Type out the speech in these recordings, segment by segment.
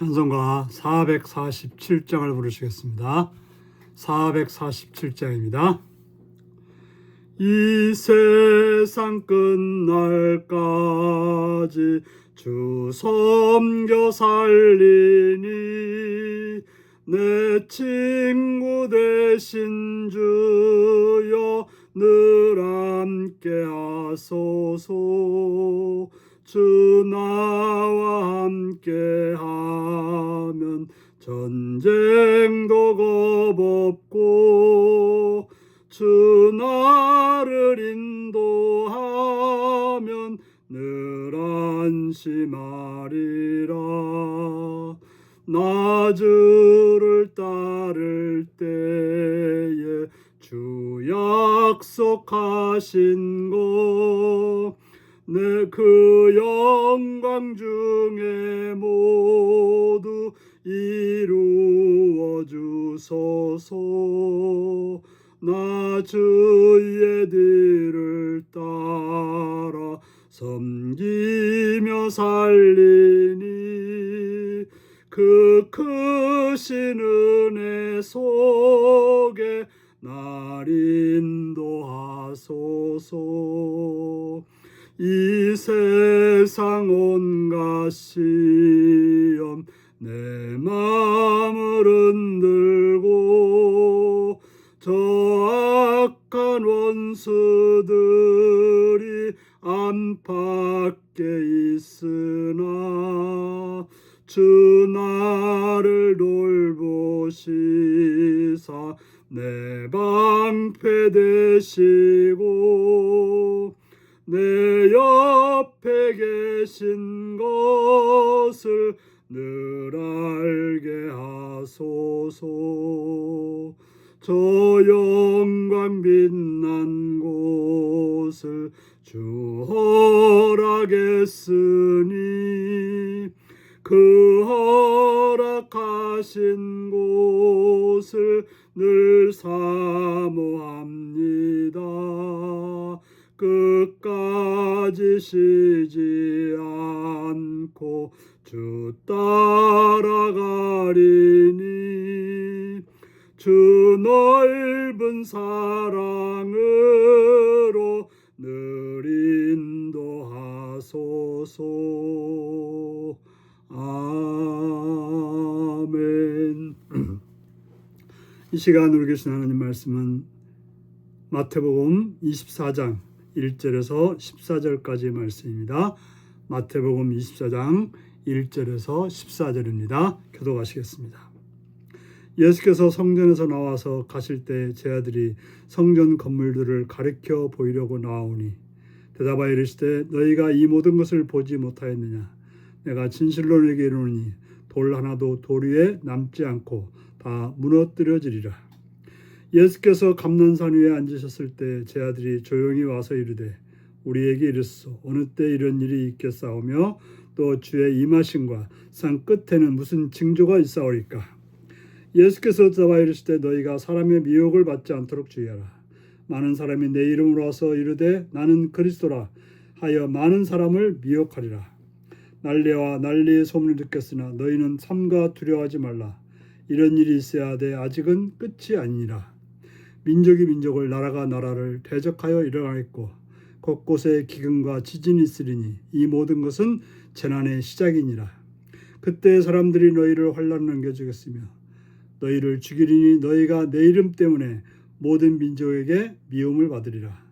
찬송가 447장을 부르시겠습니다. 447장입니다. 이 세상 끝날까지 주 섬겨 살리니 내 친구 되신 주여 늘 함께 하소서. 주 나와 함께 하면 전쟁도 겁없고 주 나를 인도하면 늘 안심하리라. 나 주를 따를 때에 주 약속하신 것 내 그 영광 중에 모두 이루어 주소서. 나 주의 뒤를 따라 섬기며 살리니 그 크신 은혜 속에 날 인도하소서. 이 세상 온갖 시험 내 마음을 흔들고 저 악한 원수들이 안팎에 있으나 주 나를 돌보시사 내 방패 되시고 내 옆에 계신 것을 늘 알게 하소서. 저 영광 빛난 곳을 주 허락했으니 그 허락하신 곳을 늘 사모합니다. 끝까지 쉬지 않고 주 따라가리니 주 넓은 사랑으로 늘 인도하소서. 아멘. 이 시간 우리 계신 하나님 말씀은 마태복음 24장 1절에서 14절까지의 말씀입니다. 마태복음 24장 1절에서 14절입니다. 교독하시겠습니다. 예수께서 성전에서 나와서 가실 때 제 아들이 성전 건물들을 가리켜 보이려고 나오니 대답하여 이르시되 너희가 이 모든 것을 보지 못하였느냐. 내가 진실로 너희에게 이르노니 돌 하나도 돌 위에 남지 않고 다 무너뜨려지리라. 예수께서 감난산 위에 앉으셨을 때 제 아들이 조용히 와서 이르되 우리에게 이르소서 어느 때 이런 일이 있겠사오며 또 주의 임하심과 산 끝에는 무슨 징조가 있사오리까. 예수께서 대답하여 이르시되 너희가 사람의 미혹을 받지 않도록 주의하라. 많은 사람이 내 이름으로 와서 이르되 나는 그리스도라 하여 많은 사람을 미혹하리라. 난리와 난리의 소문을 듣겠으나 너희는 삼가 두려워하지 말라. 이런 일이 있어야 하되 아직은 끝이 아니니라. 민족이 민족을 나라가 나라를 대적하여 일어나겠고 곳곳에 기근과 지진이 있으리니 이 모든 것은 재난의 시작이니라. 그때 사람들이 너희를 환난에 넘겨주겠으며 너희를 죽이리니 너희가 내 이름 때문에 모든 민족에게 미움을 받으리라.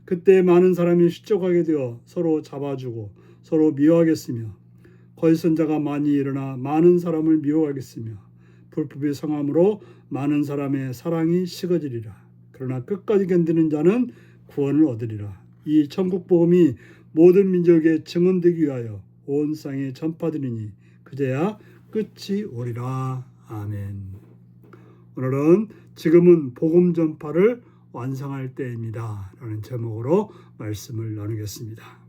그때 많은 사람이 실족하게 되어 서로 잡아주고 서로 미워하겠으며 거짓선자가 많이 일어나 많은 사람을 미워하겠으며 불법이 성함으로 많은 사람의 사랑이 식어지리라. 그러나 끝까지 견디는 자는 구원을 얻으리라. 이 천국 복음이 모든 민족에 증언되기 위하여 온 땅에 전파되리니 그제야 끝이 오리라. 아멘. 오늘은 지금은 복음 전파를 완성할 때입니다 라는 제목으로 말씀을 나누겠습니다.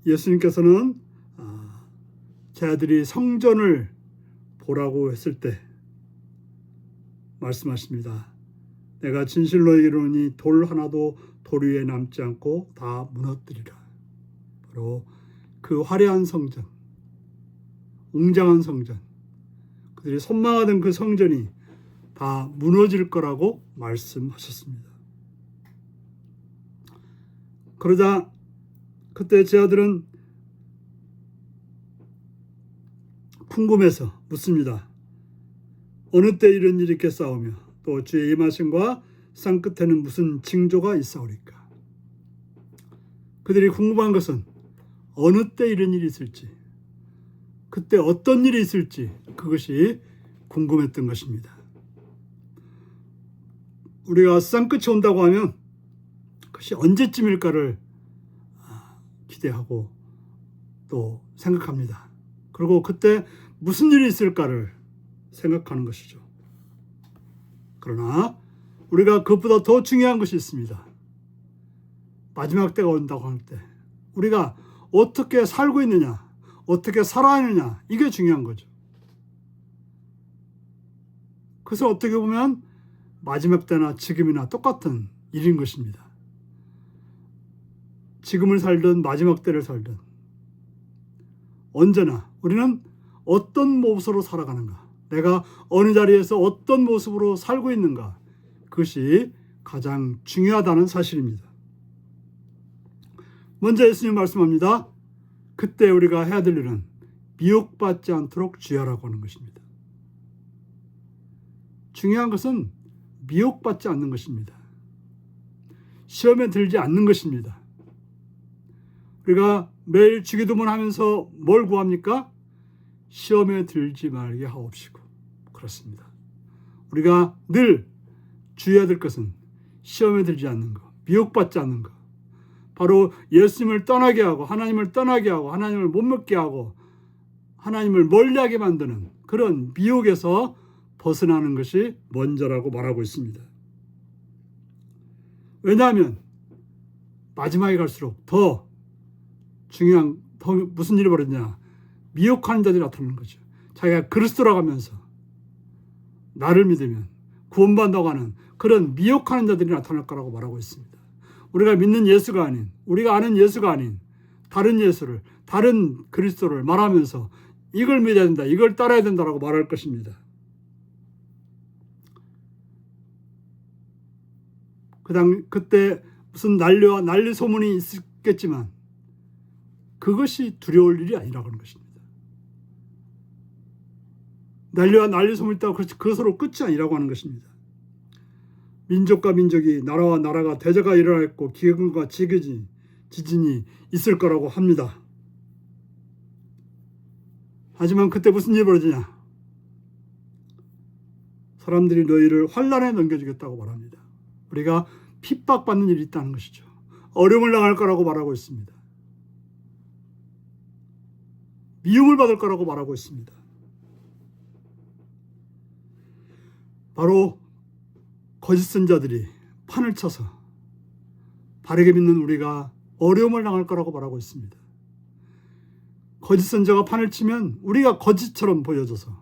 예수님께서는 제 아들이 성전을 보라고 했을 때 말씀하십니다. 내가 진실로 이르노니 돌 하나도 돌 위에 남지 않고 다 무너뜨리라. 바로 그 화려한 성전, 웅장한 성전, 그들이 선망하던 그 성전이 다 무너질 거라고 말씀하셨습니다. 그러자 그때 제 아들은 궁금해서 묻습니다. 어느 때 이런 일이 있겠사오며 또 주의 임하심과 산 끝에는 무슨 징조가 있사오리까? 그들이 궁금한 것은 어느 때 이런 일이 있을지, 그때 어떤 일이 있을지 그것이 궁금했던 것입니다. 우리가 산 끝이 온다고 하면 그것이 언제쯤일까를 기대하고 또 생각합니다. 그리고 그때 무슨 일이 있을까를 생각하는 것이죠. 그러나 우리가 그것보다 더 중요한 것이 있습니다. 마지막 때가 온다고 할 때 우리가 어떻게 살고 있느냐, 어떻게 살아야 하느냐, 이게 중요한 거죠. 그래서 어떻게 보면 마지막 때나 지금이나 똑같은 일인 것입니다. 지금을 살든 마지막 때를 살든 언제나 우리는 어떤 모습으로 살아가는가, 내가 어느 자리에서 어떤 모습으로 살고 있는가, 그것이 가장 중요하다는 사실입니다. 먼저 예수님 말씀합니다. 그때 우리가 해야 될 일은 미혹받지 않도록 주의하라고 하는 것입니다. 중요한 것은 미혹받지 않는 것입니다. 시험에 들지 않는 것입니다. 우리가 매일 주기도문 하면서 뭘 구합니까? 시험에 들지 말게 하옵시고. 그렇습니다. 우리가 늘 주의해야 될 것은 시험에 들지 않는 것, 미혹받지 않는 것, 바로 예수님을 떠나게 하고 하나님을 떠나게 하고 하나님을 못 믿게 하고 하나님을 멀리하게 만드는 그런 미혹에서 벗어나는 것이 먼저라고 말하고 있습니다. 왜냐하면 마지막에 갈수록 더 중요한, 더 무슨 일이 벌어지냐, 미혹하는 자들이 나타나는 거죠. 자기가 그리스도라고 하면서 나를 믿으면 구원받는다고 하는 그런 미혹하는 자들이 나타날 거라고 말하고 있습니다. 우리가 믿는 예수가 아닌, 우리가 아는 예수가 아닌 다른 예수를, 다른 그리스도를 말하면서 이걸 믿어야 된다, 이걸 따라야 된다라고 말할 것입니다. 그때 무슨 난리와 난리 소문이 있겠지만 그것이 두려울 일이 아니라고 하는 것입니다. 난리와 난리 소문이 있다고 그것으로 끝이 아니라고 하는 것입니다. 민족과 민족이, 나라와 나라가 대제가 일어났고 기근과 지진이 있을 거라고 합니다. 하지만 그때 무슨 일이 벌어지냐? 사람들이 너희를 환난에 넘겨주겠다고 말합니다. 우리가 핍박받는 일이 있다는 것이죠. 어려움을 당할 거라고 말하고 있습니다. 미움을 받을 거라고 말하고 있습니다. 바로 거짓 선자들이 판을 쳐서 바르게 믿는 우리가 어려움을 당할 거라고 말하고 있습니다. 거짓 선자가 판을 치면 우리가 거짓처럼 보여져서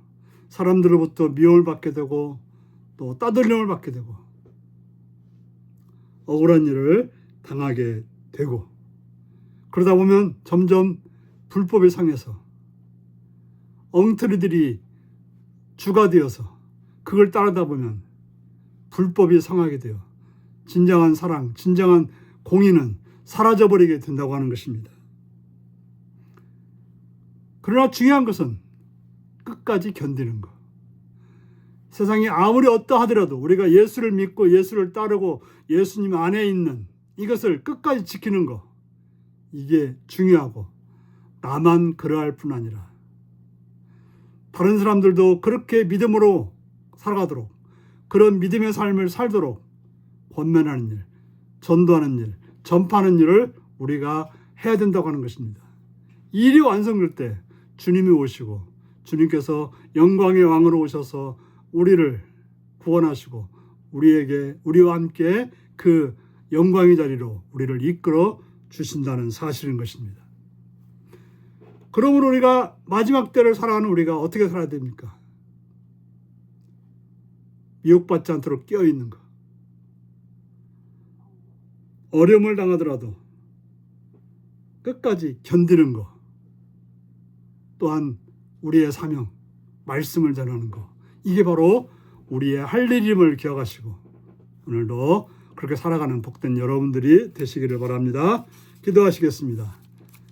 사람들로부터 미움을 받게 되고 또 따돌림을 받게 되고 억울한 일을 당하게 되고, 그러다 보면 점점 불법에 상해서 엉터리들이 주가 되어서 그걸 따르다 보면 불법이 상하게 되어 진정한 사랑, 진정한 공의는 사라져버리게 된다고 하는 것입니다. 그러나 중요한 것은 끝까지 견디는 것. 세상이 아무리 어떠하더라도 우리가 예수를 믿고 예수를 따르고 예수님 안에 있는 이것을 끝까지 지키는 것, 이게 중요하고, 나만 그러할 뿐 아니라 다른 사람들도 그렇게 믿음으로 살아가도록, 그런 믿음의 삶을 살도록 권면하는 일, 전도하는 일, 전파하는 일을 우리가 해야 된다고 하는 것입니다. 이 일이 완성될 때 주님이 오시고 주님께서 영광의 왕으로 오셔서 우리를 구원하시고 우리와 함께 그 영광의 자리로 우리를 이끌어 주신다는 사실인 것입니다. 그러므로 우리가 마지막 때를 살아가는 우리가 어떻게 살아야 됩니까? 미혹받지 않도록 깨어있는 것. 어려움을 당하더라도 끝까지 견디는 것. 또한 우리의 사명, 말씀을 전하는 것, 이게 바로 우리의 할 일임을 기억하시고 오늘도 그렇게 살아가는 복된 여러분들이 되시기를 바랍니다. 기도하시겠습니다.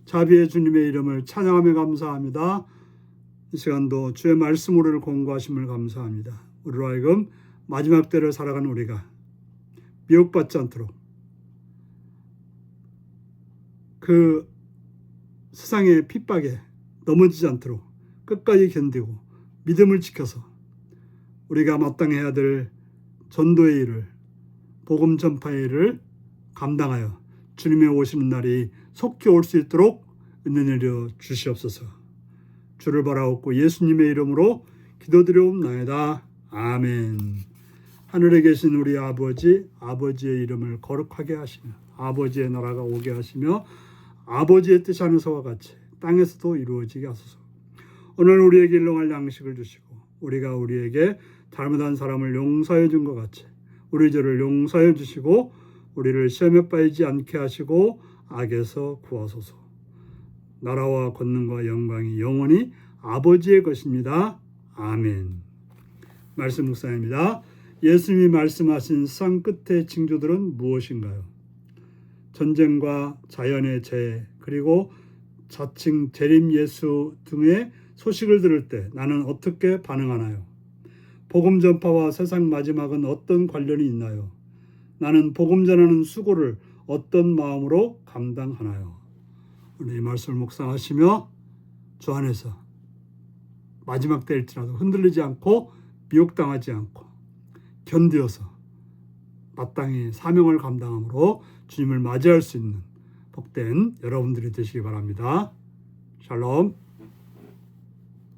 자비의 주님의 이름을 찬양하며 감사합니다. 이 시간도 주의 말씀으로 공부하심을 감사합니다. 우리로 하여금 마지막 때를 살아가는 우리가 미혹받지 않도록 그 세상의 핍박에 넘어지지 않도록 끝까지 견디고 믿음을 지켜서 우리가 마땅해야 될 전도의 일을, 복음 전파의 일을 감당하여 주님의 오시는 날이 속히 올 수 있도록 은혜 내려 주시옵소서. 주를 바라옵고 예수님의 이름으로 기도드려옵나이다. 아멘. 하늘에 계신 우리 아버지, 아버지의 이름을 거룩하게 하시며 아버지의 나라가 오게 하시며 아버지의 뜻이 하늘서와 같이 땅에서도 이루어지게 하소서. 오늘 우리에게 일용할 양식을 주시고 우리가 우리에게 잘못한 사람을 용서해 준 것 같이 우리 죄를 용서해 주시고 우리를 시험에 빠지지 않게 하시고 악에서 구하소서. 나라와 권능과 영광이 영원히 아버지의 것입니다. 아멘. 말씀 묵상입니다. 예수님이 말씀하신 세상 끝의 징조들은 무엇인가요? 전쟁과 자연의 재해 그리고 자칭 재림 예수 등의 소식을 들을 때 나는 어떻게 반응하나요? 복음 전파와 세상 마지막은 어떤 관련이 있나요? 나는 복음 전하는 수고를 어떤 마음으로 감당하나요? 오늘 이 말씀을 묵상하시며 주 안에서 마지막 때일지라도 흔들리지 않고 미혹당하지 않고 견디어서 마땅히 사명을 감당함으로 주님을 맞이할 수 있는 복된 여러분들이 되시기 바랍니다. 샬롬.